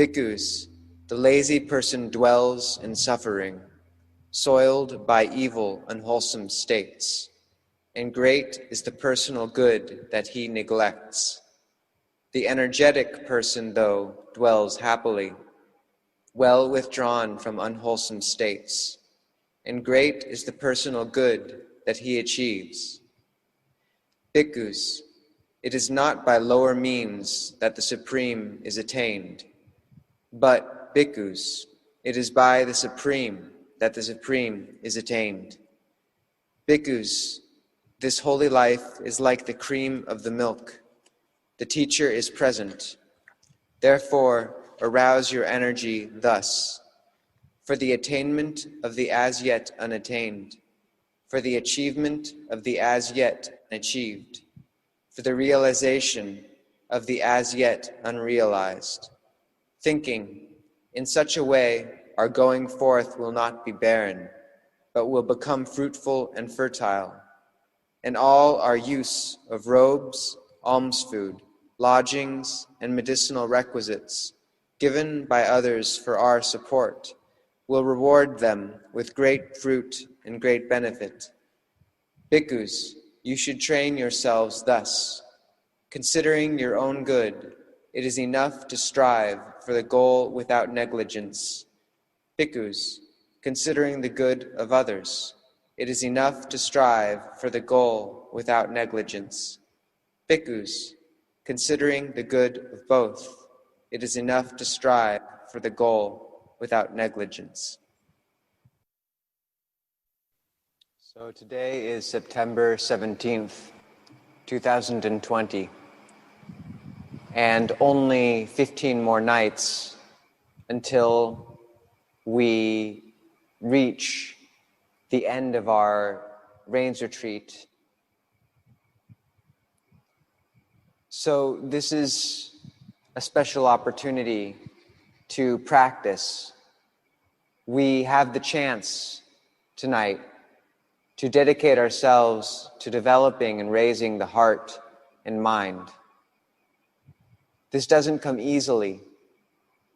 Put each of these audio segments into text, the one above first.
Bhikkhus, the lazy person dwells in suffering, soiled by evil, unwholesome states, and great is the personal good that he neglects. The energetic person, though, dwells happily, well withdrawn from unwholesome states, and great is the personal good that he achieves. Bhikkhus, it is not by lower means that the Supreme is attained, but, bhikkhus, it is by the Supreme that the Supreme is attained. Bhikkhus, this holy life is like the cream of the milk. The teacher is present. Therefore, arouse your energy thus, for the attainment of the as yet unattained, for the achievement of the as yet unachieved, for the realization of the as yet unrealized. Thinking, in such a way, our going forth will not be barren, but will become fruitful and fertile, and all our use of robes, alms food, lodgings, and medicinal requisites given by others for our support will reward them with great fruit and great benefit. Bhikkhus, you should train yourselves thus. Considering your own good, it is enough to strive for the goal without negligence. Bhikkhus, considering the good of others, it is enough to strive for the goal without negligence. Bhikkhus, considering the good of both, it is enough to strive for the goal without negligence. So today is September 17th, 2020. And only 15 more nights until we reach the end of our rains retreat. So this is a special opportunity to practice. We have the chance tonight to dedicate ourselves to developing and raising the heart and mind. This doesn't come easily,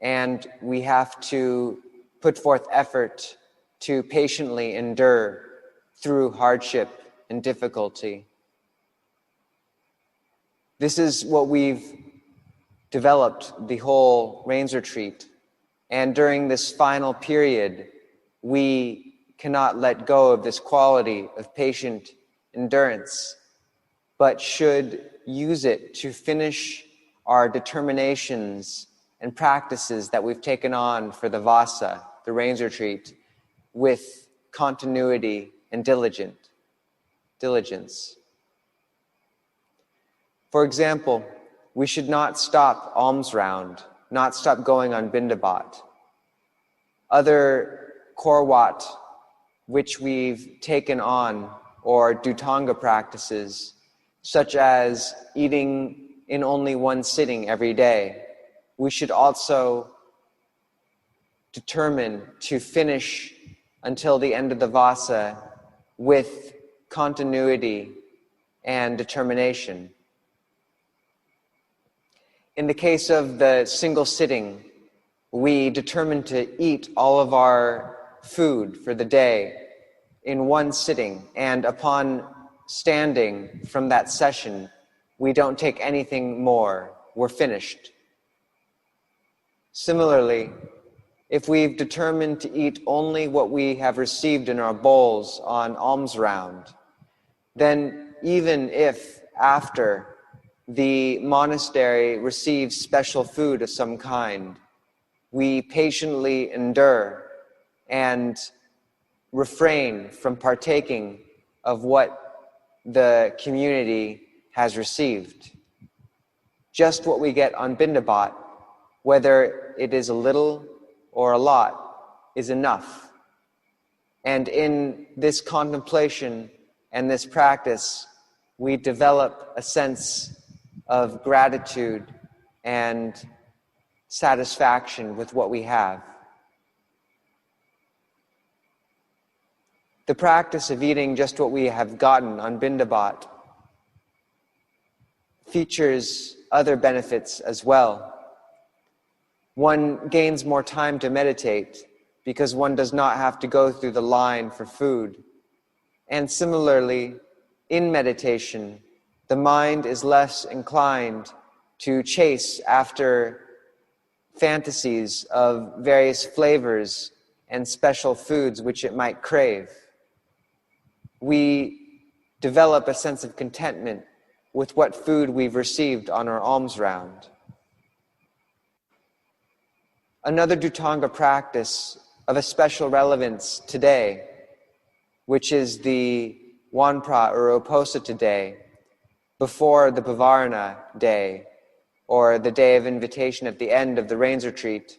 and we have to put forth effort to patiently endure through hardship and difficulty. This is what we've developed the whole rains retreat, and during this final period, we cannot let go of this quality of patient endurance, but should use it to finish our determinations and practices that we've taken on for the Vasa, the rains retreat, with continuity and diligence. For example, we should not stop alms round, not stop going on Bindabat. Other Korwat, which we've taken on, or dhutanga practices, such as eating in only one sitting every day, we should also determine to finish until the end of the Vasa with continuity and determination. In the case of the single sitting, we determine to eat all of our food for the day in one sitting, and upon standing from that session, we don't take anything more. We're finished. Similarly, if we've determined to eat only what we have received in our bowls on alms round, then even if after the monastery receives special food of some kind, we patiently endure and refrain from partaking of what the community has received. Just what we get on Bindabat, whether it is a little or a lot, is enough. And in this contemplation and this practice, we develop a sense of gratitude and satisfaction with what we have. The practice of eating just what we have gotten on Bindabat features other benefits as well. One gains more time to meditate because one does not have to go through the line for food. And similarly, in meditation, the mind is less inclined to chase after fantasies of various flavors and special foods which it might crave. We develop a sense of contentment with what food we've received on our alms round. Another dhutanga practice of a special relevance today, which is the Wanpra or Uposatha day, before the Pavarana day, or the day of invitation at the end of the rains retreat,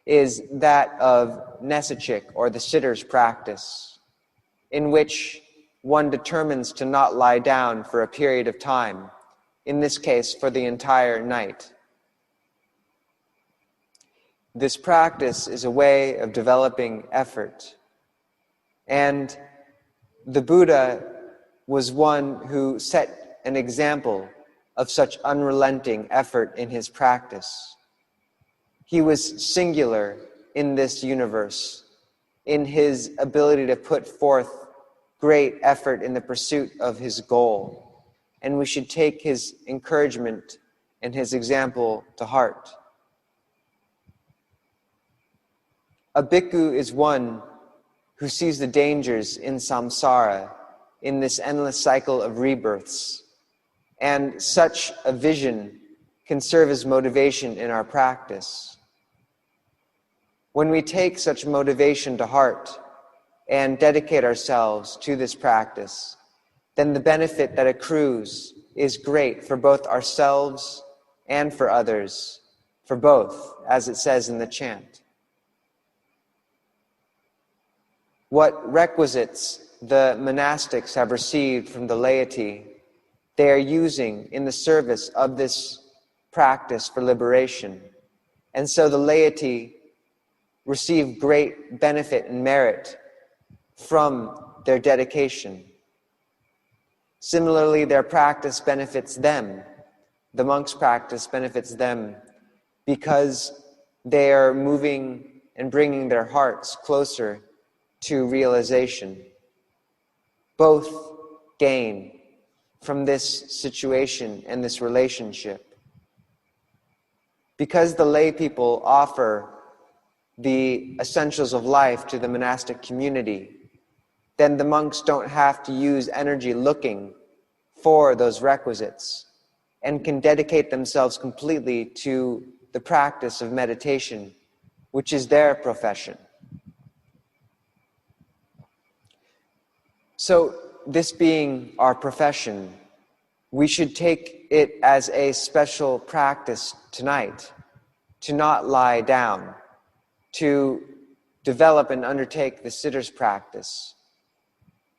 is that of Nesachik, or the sitter's practice, in which one determines to not lie down for a period of time, in this case for the entire night. This practice is a way of developing effort. And the Buddha was one who set an example of such unrelenting effort in his practice. He was singular in this universe, in his ability to put forth great effort in the pursuit of his goal. And we should take his encouragement and his example to heart. A bhikkhu is one who sees the dangers in samsara, in this endless cycle of rebirths. And such a vision can serve as motivation in our practice. When we take such motivation to heart and dedicate ourselves to this practice, then the benefit that accrues is great for both ourselves and for others, for both, as it says in the chant. What requisites the monastics have received from the laity, they are using in the service of this practice for liberation. And so the laity receive great benefit and merit from their dedication. Similarly, their practice benefits them. The monks' practice benefits them because they are moving and bringing their hearts closer to realization. Both gain from this situation and this relationship. Because the lay people offer the essentials of life to the monastic community, then the monks don't have to use energy looking for those requisites and can dedicate themselves completely to the practice of meditation, which is their profession. So, this being our profession, we should take it as a special practice tonight to not lie down, to develop and undertake the sitter's practice.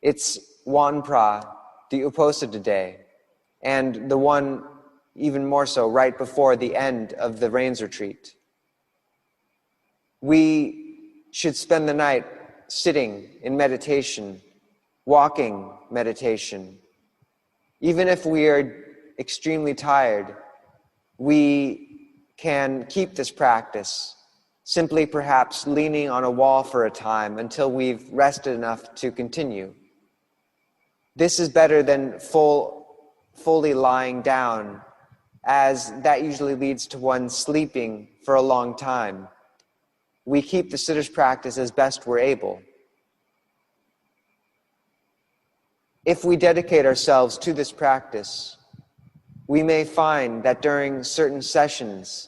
It's Wanpra, the Uposatha day, and the one even more so right before the end of the rains retreat. We should spend the night sitting in meditation, walking meditation. Even if we are extremely tired, we can keep this practice, simply perhaps leaning on a wall for a time until we've rested enough to continue. This is better than fully lying down, as that usually leads to one sleeping for a long time. We keep the sitter's practice as best we're able. If we dedicate ourselves to this practice, we may find that during certain sessions,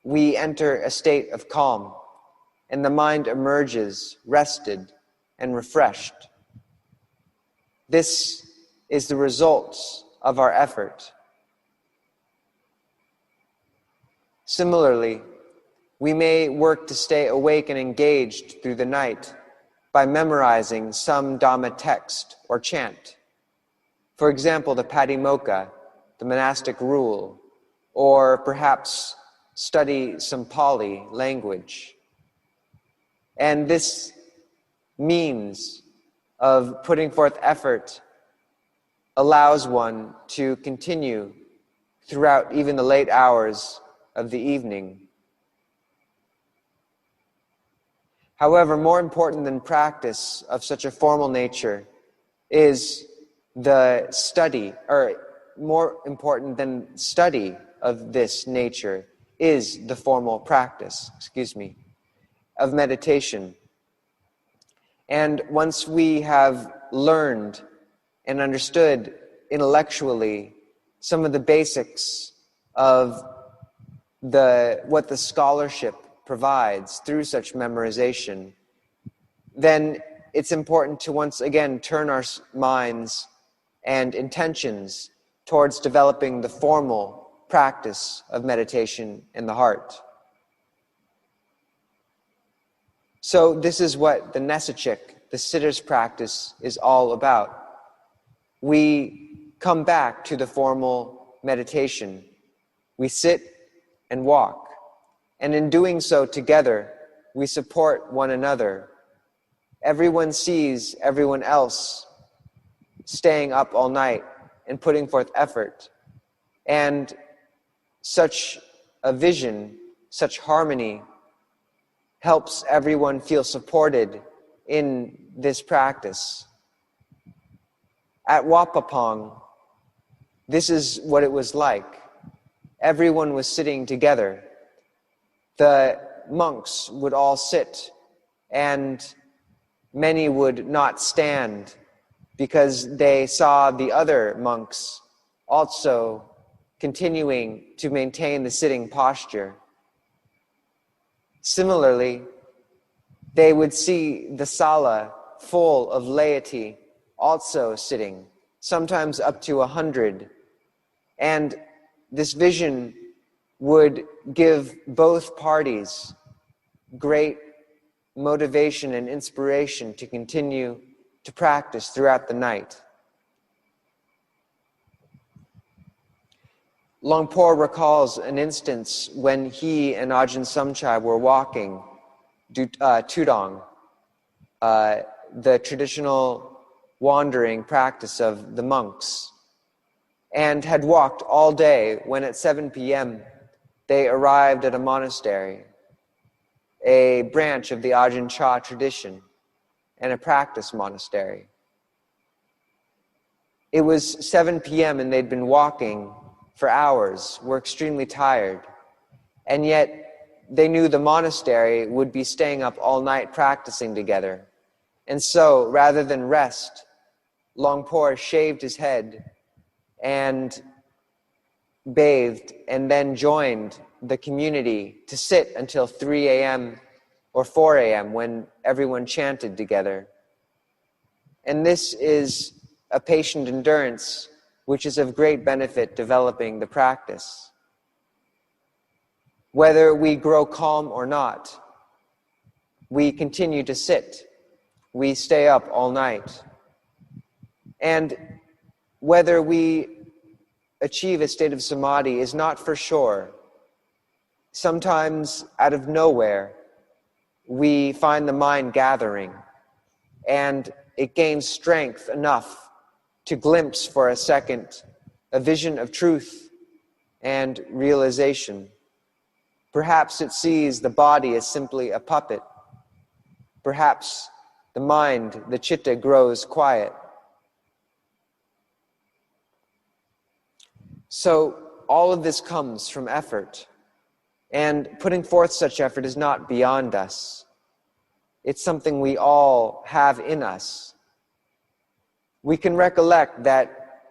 we enter a state of calm, and the mind emerges rested and refreshed. This is the result of our effort. Similarly, we may work to stay awake and engaged through the night by memorizing some Dhamma text or chant. For example, the Patimokkha, the monastic rule, or perhaps study some Pali language. And this means of putting forth effort allows one to continue throughout even the late hours of the evening. However, more important than practice of such a formal nature is the study, or more important than study of this nature is the formal practice, of meditation. And once we have learned and understood intellectually some of the basics of what the scholarship provides through such memorization, then it's important to once again turn our minds and intentions towards developing the formal practice of meditation in the heart. So this is what the Nesachik, the sitter's practice, is all about. We come back to the formal meditation. We sit and walk. And in doing so together, we support one another. Everyone sees everyone else staying up all night and putting forth effort. And such a vision, such harmony, helps everyone feel supported in this practice. At Wat Marp, this is what it was like. Everyone was sitting together. The monks would all sit, and many would not stand because they saw the other monks also continuing to maintain the sitting posture. Similarly, they would see the sala full of laity also sitting, sometimes up to 100. And this vision would give both parties great motivation and inspiration to continue to practice throughout the night. Luang recalls an instance when he and Ajahn Samchai were walking Tudong, the traditional wandering practice of the monks, and had walked all day when at 7 p.m. they arrived at a monastery, a branch of the Ajahn Chah tradition, and a practice monastery. It was 7 p.m. and they'd been walking for hours, were extremely tired, and yet they knew the monastery would be staying up all night practicing together. And so, rather than rest, Luang shaved his head and bathed, and then joined the community to sit until 3 a.m. or 4 a.m. when everyone chanted together. And this is a patient endurance which is of great benefit developing the practice. Whether we grow calm or not, we continue to sit. We stay up all night. And whether we achieve a state of samadhi is not for sure. Sometimes, out of nowhere, we find the mind gathering, and it gains strength enough to glimpse for a second a vision of truth and realization. Perhaps it sees the body as simply a puppet. Perhaps the mind, the chitta, grows quiet. So all of this comes from effort, and putting forth such effort is not beyond us. It's something we all have in us. We can recollect that,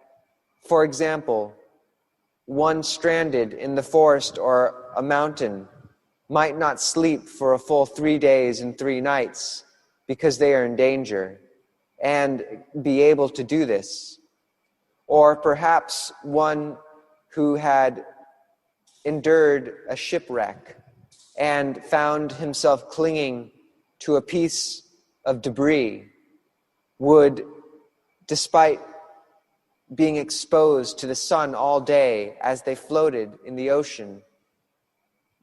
for example, one stranded in the forest or a mountain might not sleep for a full 3 days and 3 nights because they are in danger, and be able to do this. Or perhaps one who had endured a shipwreck and found himself clinging to a piece of debris would, despite being exposed to the sun all day as they floated in the ocean,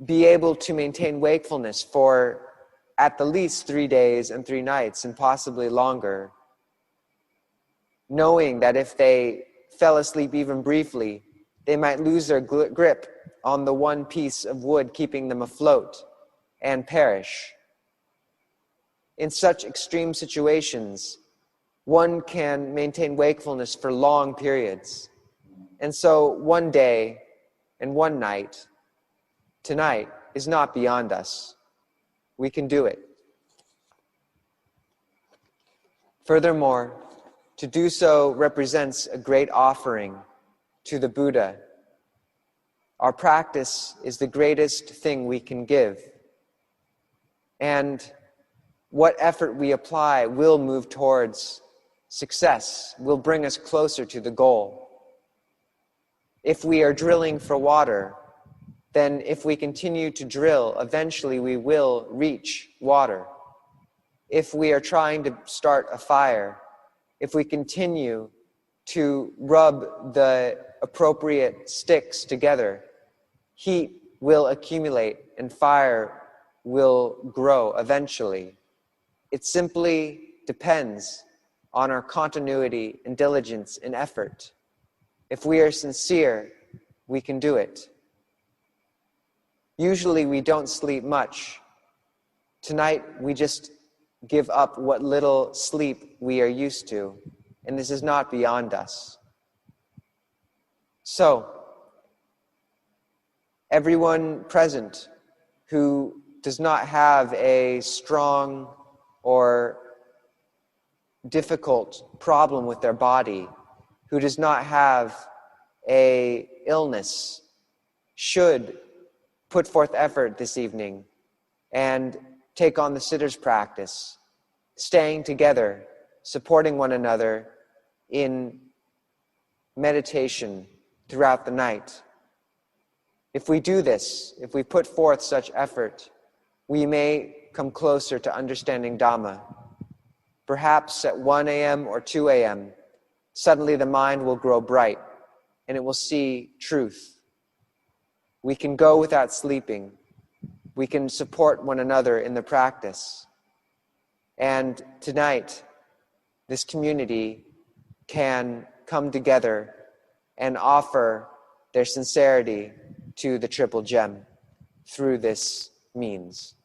be able to maintain wakefulness for at the least 3 days and 3 nights, and possibly longer, knowing that if they fell asleep even briefly, they might lose their grip on the one piece of wood keeping them afloat and perish. In such extreme situations, one can maintain wakefulness for long periods. And so one day and one night, tonight, is not beyond us. We can do it. Furthermore, to do so represents a great offering to the Buddha. Our practice is the greatest thing we can give. And what effort we apply will move towards success, will bring us closer to the goal. If we are drilling for water, then if we continue to drill, eventually we will reach water. If we are trying to start a fire, if we continue to rub the appropriate sticks together, heat will accumulate and fire will grow eventually. It simply depends on our continuity and diligence and effort. If we are sincere, we can do it. Usually we don't sleep much. Tonight we just give up what little sleep we are used to, and this is not beyond us. So, everyone present who does not have a strong or difficult problem with their body, who does not have an illness, should put forth effort this evening and take on the sitter's practice, staying together, supporting one another in meditation throughout the night. If we do this, if we put forth such effort, we may come closer to understanding Dhamma. Perhaps at 1 a.m. or 2 a.m., suddenly the mind will grow bright and it will see truth. We can go without sleeping. We can support one another in the practice. And tonight, this community can come together and offer their sincerity to the Triple Gem through this means.